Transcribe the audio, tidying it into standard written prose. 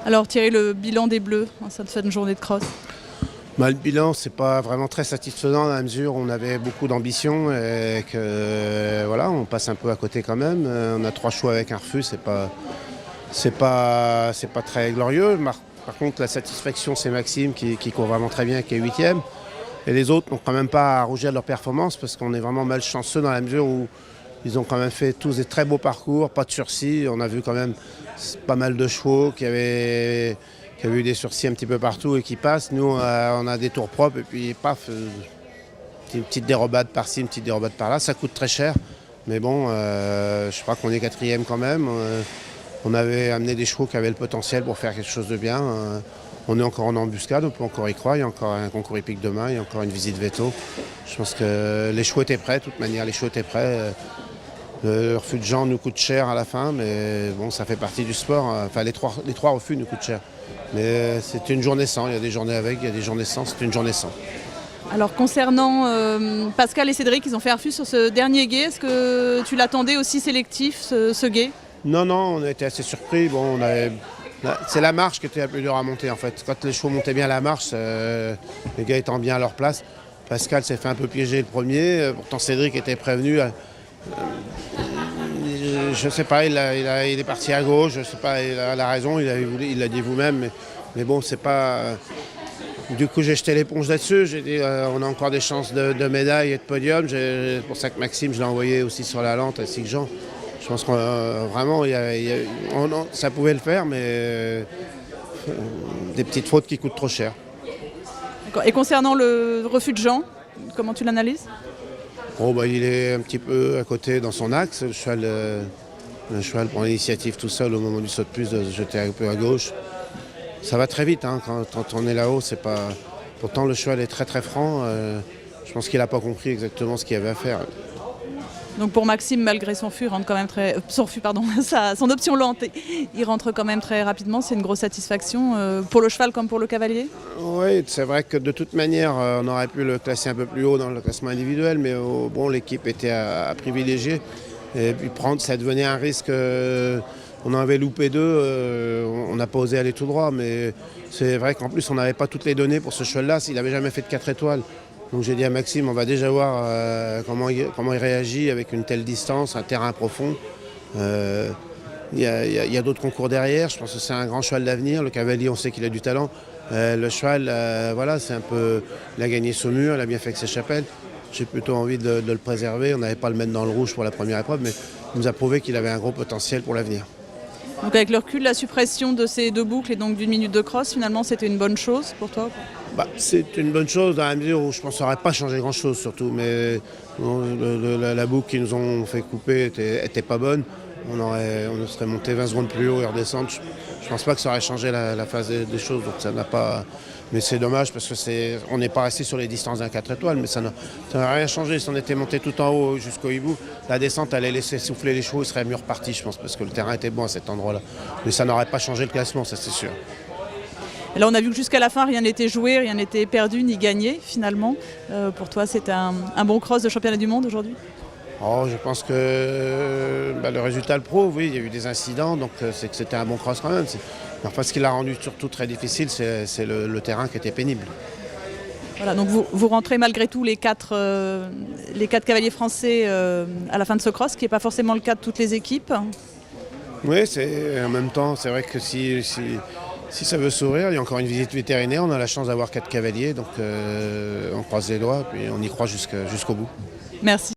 Alors Thierry, le bilan des Bleus en cette fin de journée de cross? Le bilan, c'est pas vraiment très satisfaisant dans la mesure où on avait beaucoup d'ambition et que voilà, on passe un peu à côté quand même. On a 3 choix avec un refus, c'est pas très glorieux. Par contre, la satisfaction, c'est Maxime qui court vraiment très bien, qui est 8e. Et les autres n'ont quand même pas à rougir de leur performance parce qu'on est vraiment malchanceux dans la mesure où ils ont quand même fait tous des très beaux parcours, pas de sursis. On a vu quand même pas mal de chevaux qui avaient eu des sursis un petit peu partout et qui passent. Nous, on a des tours propres et puis paf, une petite dérobade par-ci, une petite dérobade par-là. Ça coûte très cher. Mais bon, je crois qu'on est 4e quand même. On avait amené des chevaux qui avaient le potentiel pour faire quelque chose de bien. On est encore en embuscade, on peut encore y croire. Il y a encore un concours hippique demain, il y a encore une visite veto. Je pense que les chevaux étaient prêts, de toute manière, les chevaux étaient prêts. Le refus de Jean nous coûte cher à la fin, mais bon, ça fait partie du sport. Enfin, les trois refus nous coûtent cher. Mais c'est une journée sans, il y a des journées avec, il y a des journées sans, c'est une journée sans. Alors concernant Pascal et Cédric, ils ont fait un refus sur ce dernier gué. Est-ce que tu l'attendais aussi sélectif, ce gué? Non, on a été assez surpris. Bon, c'est la marche qui était un peu dure à monter en fait. Quand les chevaux montaient bien la marche, les gars étant bien à leur place. Pascal s'est fait un peu piéger le premier, pourtant Cédric était prévenu. Je ne sais pas, il est parti à gauche, je sais pas, il a raison, il l'a dit vous-même, mais bon, c'est pas. Du coup, j'ai jeté l'éponge là-dessus, j'ai dit on a encore des chances de médaille et de podium. C'est pour ça que Maxime, je l'ai envoyé aussi sur la lente, ainsi que Jean. Je pense que vraiment, ça pouvait le faire, mais des petites fautes qui coûtent trop cher. Et concernant le refus de Jean, comment tu l'analyses? Il est un petit peu à côté dans son axe. Le cheval prend l'initiative tout seul au moment du saut de plus de se jeter un peu à gauche. Ça va très vite hein, quand on est là-haut. C'est pas. Pourtant le cheval est très très franc. Je pense qu'il n'a pas compris exactement ce qu'il avait à faire. Donc pour Maxime, malgré son refus, rentre quand même son option lente, il rentre quand même très rapidement. C'est une grosse satisfaction pour le cheval comme pour le cavalier. Oui, c'est vrai que de toute manière, on aurait pu le classer un peu plus haut dans le classement individuel, mais bon, l'équipe était à privilégier. Et puis ça devenait un risque. On en avait loupé 2, on n'a pas osé aller tout droit, mais c'est vrai qu'en plus, on n'avait pas toutes les données pour ce cheval-là. S'il n'avait jamais fait de 4 étoiles. Donc j'ai dit à Maxime, on va déjà voir comment il réagit avec une telle distance, un terrain profond. Il y a d'autres concours derrière, je pense que c'est un grand cheval d'avenir. Le cavalier, on sait qu'il a du talent. Le cheval, voilà, c'est un peu. Il a gagné Saumur, il a bien fait avec ses chapelles. J'ai plutôt envie de le préserver. On n'avait pas le mettre dans le rouge pour la première épreuve, mais il nous a prouvé qu'il avait un gros potentiel pour l'avenir. Donc avec le recul, la suppression de ces 2 boucles et donc d'1 minute de cross, finalement, c'était une bonne chose pour toi? C'est une bonne chose dans la mesure où je pense que ça n'aurait pas changé grand-chose surtout, mais la boucle qu'ils nous ont fait couper était pas bonne. On serait monté 20 secondes plus haut et redescendre. Je pense pas que ça aurait changé la phase des choses, donc ça n'a pas. Mais c'est dommage parce que on n'est pas resté sur les distances d'un 4 étoiles, mais ça n'a rien changé. Si on était monté tout en haut jusqu'au hibou, la descente allait laisser souffler les chevaux, ils seraient mieux repartis, je pense, parce que le terrain était bon à cet endroit-là. Mais ça n'aurait pas changé le classement, ça c'est sûr. Et là, on a vu que jusqu'à la fin, rien n'était joué, rien n'était perdu ni gagné finalement. Pour toi, c'était un bon cross de championnat du monde aujourd'hui? Je pense que le résultat le prouve, oui, il y a eu des incidents, donc c'est que c'était un bon cross quand même. Enfin, ce qui l'a rendu surtout très difficile, c'est le terrain qui était pénible. Voilà, donc vous rentrez malgré tout les 4 cavaliers français à la fin de ce cross, ce qui n'est pas forcément le cas de toutes les équipes. Oui, en même temps, c'est vrai que si ça veut s'ouvrir, il y a encore une visite vétérinaire, on a la chance d'avoir 4 cavaliers, donc on croise les doigts, puis on y croit jusqu'au bout. Merci.